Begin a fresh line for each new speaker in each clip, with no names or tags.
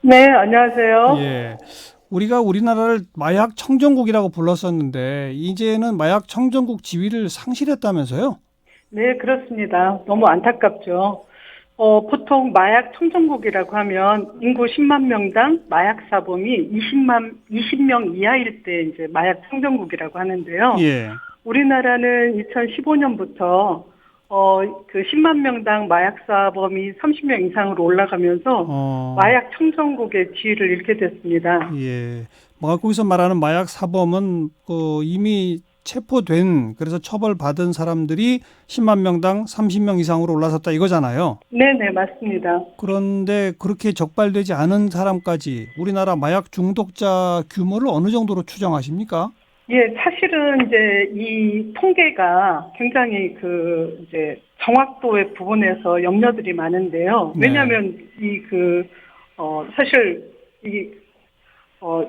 네, 안녕하세요.
예. 우리가 우리나라를 마약 청정국이라고 불렀었는데, 이제는 마약 청정국 지위를 상실했다면서요?
네, 그렇습니다. 너무 안타깝죠. 보통 마약 청정국이라고 하면 인구 10만 명당 마약 사범이 20명 이하일 때 이제 마약 청정국이라고 하는데요.
예.
우리나라는 2015년부터 그 10만 명당 마약 사범이 30명 이상으로 올라가면서
어,
마약 청정국의 지위를 잃게 됐습니다.
예. 뭐, 거기서 말하는 마약 사범은, 이미 체포된, 그래서 처벌받은 사람들이 10만 명당 30명 이상으로 올라섰다 이거잖아요.
네네, 맞습니다.
그런데 그렇게 적발되지 않은 사람까지 우리나라 마약 중독자 규모를 어느 정도로 추정하십니까?
예, 사실은 이제 이 통계가 굉장히 이제 정확도의 부분에서 염려들이 많은데요.
네.
왜냐하면 사실 이, 어,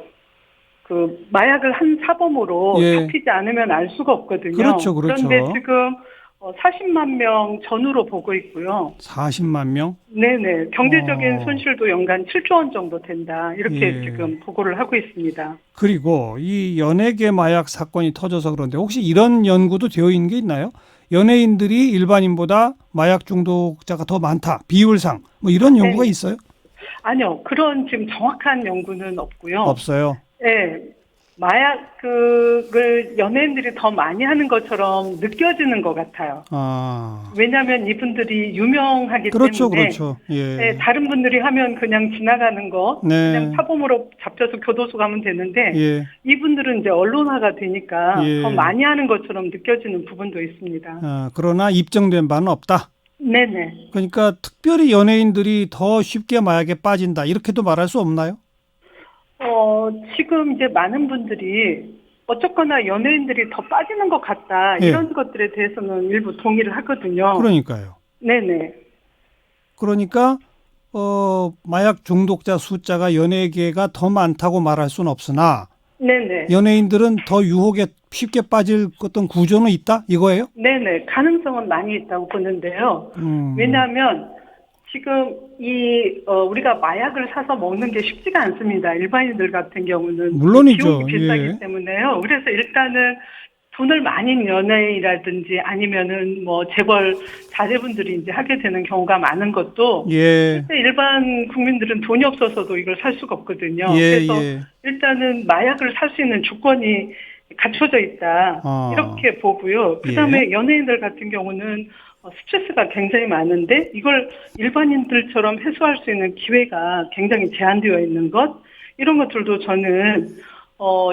마약을 한 사범으로
예.
잡히지 않으면 알 수가 없거든요.
그렇죠,
그런데
그렇죠.
지금 40만 명 전후로 보고 있고요.
40만 명?
네네. 경제적인
어,
손실도 연간 7조 원 정도 된다. 이렇게
예.
지금 보고를 하고 있습니다.
그리고 이 연예계 마약 사건이 터져서 그런데 혹시 이런 연구도 되어 있는 게 있나요? 연예인들이 일반인보다 마약 중독자가 더 많다. 비율상. 뭐 이런 연구가
네.
있어요?
아니요. 그런 지금 정확한 연구는 없고요.
없어요.
예, 마약을 연예인들이 더 많이 하는 것처럼 느껴지는 것 같아요.
아,
왜냐하면 이분들이 유명하기
그렇죠,
때문에
그렇죠.
예,
예.
다른 분들이 하면 그냥 지나가는 거, 그냥
네.
사범으로 잡혀서 교도소 가면 되는데
예.
이분들은 이제 언론화가 되니까 더
예.
많이 하는 것처럼 느껴지는 부분도 있습니다.
그러나 입증된 바는 없다.
네네.
그러니까 특별히 연예인들이 더 쉽게 마약에 빠진다. 이렇게도 말할 수 없나요?
지금 이제 많은 분들이 어쨌거나 연예인들이 더 빠지는 것 같다.
예.
이런 것들에 대해서는 일부 동의를 하거든요.
그러니까요.
네네.
그러니까 마약 중독자 숫자가 연예계가 더 많다고 말할 수는 없으나
네네.
연예인들은 더 유혹에 쉽게 빠질 어떤 구조는 있다 이거예요?
네네. 가능성은 많이 있다고 보는데요.
음,
왜냐하면 지금 우리가 마약을 사서 먹는 게 쉽지가 않습니다. 일반인들 같은 경우는 비용이
물론이죠.
비싸기
예,
때문에요. 그래서 일단은 돈을 많이 연예인이라든지 아니면은 뭐 재벌 자제분들이 이제 하게 되는 경우가 많은 것도
예,
실제 일반 국민들은 돈이 없어서도 이걸 살 수가
예,
없거든요. 그래서
예.
일단은 마약을 살 수 있는 조건이 갖춰져 있다.
아,
이렇게 보고요.
예,
그다음에 연예인들 같은 경우는 스트레스가 굉장히 많은데 이걸 일반인들처럼 해소할 수 있는 기회가 굉장히 제한되어 있는 것 이런 것들도 저는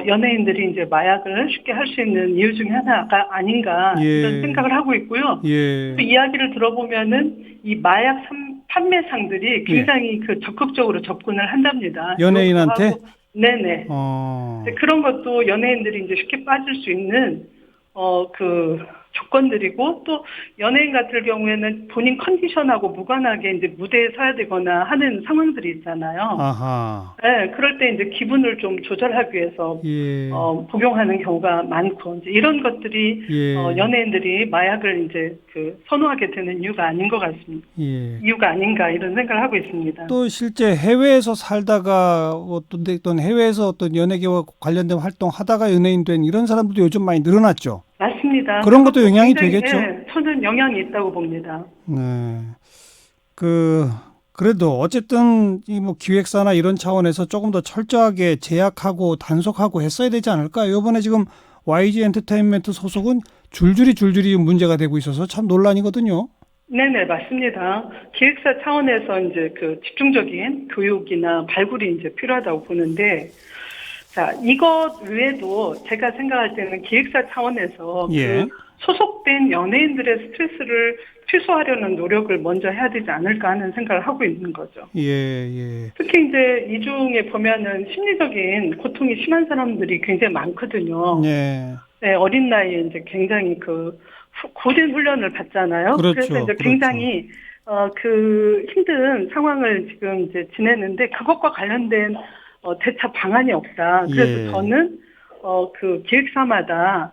연예인들이 이제 마약을 쉽게 할 수 있는 이유 중에 하나가 아닌가 이런
예,
생각을 하고 있고요. 또
예,
이야기를 들어보면은 이 마약 판매상들이
예.
굉장히 적극적으로 접근을 한답니다. 유혹도
연예인한테
하고, 네네. 이제
어,
그런 것도 연예인들이 이제 쉽게 빠질 수 있는 조건들이고 또 연예인 같은 경우에는 본인 컨디션하고 무관하게 이제 무대에 서야 되거나 하는 상황들이 있잖아요.
아하,
네, 그럴 때 이제 기분을 좀 조절하기 위해서
예,
복용하는 경우가 많고 이제 이런 것들이
예,
연예인들이 마약을 이제 선호하게 되는 이유가 아닌 것 같습니다.
예.
이유가 아닌가 이런 생각을 하고 있습니다.
또 실제 해외에서 살다가 어떤 해외에서 어떤 연예계와 관련된 활동하다가 연예인 된 이런 사람들도 요즘 많이 늘어났죠.
맞습니다.
그런 것도
그것도
영향이
굉장히
되겠죠.
저는 영향이 있다고 봅니다.
네. 그 그래도 어쨌든 이 뭐 기획사나 이런 차원에서 조금 더 철저하게 제약하고 단속하고 했어야 되지 않을까? 요번에 지금 YG 엔터테인먼트 소속은 줄줄이 문제가 되고 있어서 참 논란이거든요.
네네, 맞습니다. 기획사 차원에서 이제 집중적인 교육이나 발굴이 이제 필요하다고 보는데, 자, 이것 외에도 제가 생각할 때는 기획사 차원에서
예.
소속된 연예인들의 스트레스를 취소하려는 노력을 먼저 해야 되지 않을까 하는 생각을 하고 있는 거죠.
예, 예.
특히 이제 이 중에 보면은 심리적인 고통이 심한 사람들이 굉장히 많거든요.
네.
네, 어린 나이에 이제 굉장히 고된 훈련을 받잖아요. 그래서
그렇죠.
이제
그렇죠.
굉장히, 힘든 상황을 지금 이제 지내는데 그것과 관련된, 대처 방안이 없다. 그래서
예.
저는, 기획사마다,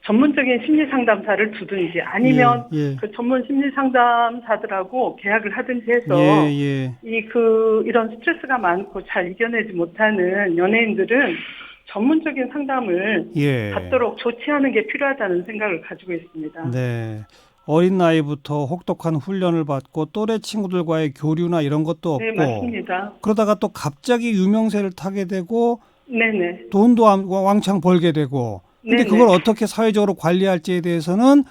전문적인 심리 상담사를 두든지 아니면
예,
그 전문 심리 상담사들하고 계약을 하든지 해서
예, 예.
이런 스트레스가 많고 잘 이겨내지 못하는 연예인들은 전문적인 상담을
예.
받도록 조치하는 게 필요하다는 생각을 가지고 있습니다.
네. 어린 나이부터 혹독한 훈련을 받고 또래 친구들과의 교류나 이런 것도 없고
네, 맞습니다.
그러다가 또 갑자기 유명세를 타게 되고
네네.
돈도 왕창 벌게 되고 근데
네네.
그걸 어떻게 사회적으로 관리할지에 대해서는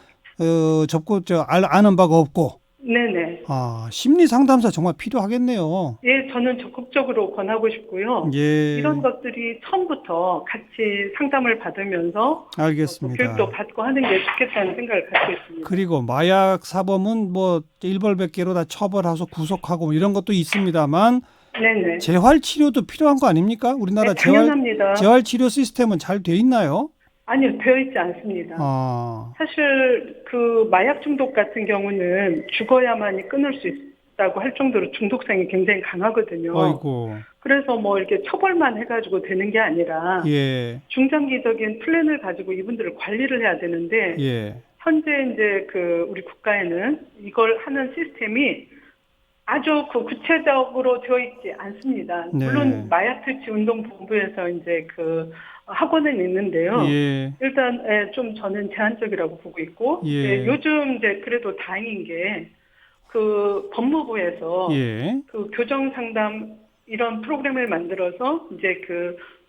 아는 바가 없고
네네.
심리 상담사 정말 필요하겠네요.
예, 저는 적극적으로 권하고 싶고요.
예,
이런 것들이 처음부터 같이 상담을 받으면서 또
알겠습니다.
교육도 받고 하는 게 좋겠다는 생각을 가지고 있습니다.
그리고 마약 사범은 뭐 일벌백계로 다 처벌하고 구속하고 뭐 이런 것도 있습니다만
네네.
재활 치료도 필요한 거 아닙니까? 우리나라
네, 당연합니다.
재활 치료 시스템은 잘 돼 있나요?
아니요, 되어 있지 않습니다. 사실 그 마약 중독 같은 경우는 죽어야만이 끊을 수 있다고 할 정도로 중독성이 굉장히 강하거든요.
아이고.
그래서 뭐 이렇게 처벌만 해가지고 되는 게 아니라
예.
중장기적인 플랜을 가지고 이분들을 관리를 해야 되는데
예.
현재 이제 우리 국가에는 이걸 하는 시스템이 아주 구체적으로 되어 있지 않습니다.
네.
물론 마약 퇴치 운동본부에서 이제 학원은 있는데요.
예.
일단 좀 저는 제한적이라고 보고 있고
예.
요즘 이제 그래도 다행인 게 법무부에서
예.
교정 상담 이런 프로그램을 만들어서 이제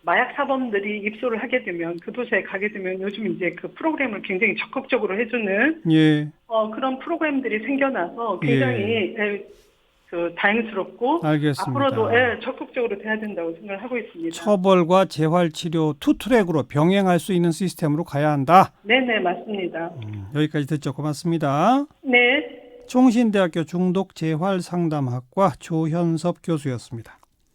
마약 사범들이 입소를 하게 되면 교도소에 가게 되면 요즘 이제 프로그램을 굉장히 적극적으로 해주는
예.
그런 프로그램들이 생겨나서 굉장히 다행스럽고
알겠습니다.
앞으로도 적극적으로 돼야 된다고 생각을 하고 있습니다.
처벌과 재활 치료 투 트랙으로 병행할 수 있는 시스템으로 가야 한다.
네네, 맞습니다.
여기까지 듣죠. 고맙습니다.
네.
총신대학교 중독재활상담학과 조현섭 교수였습니다.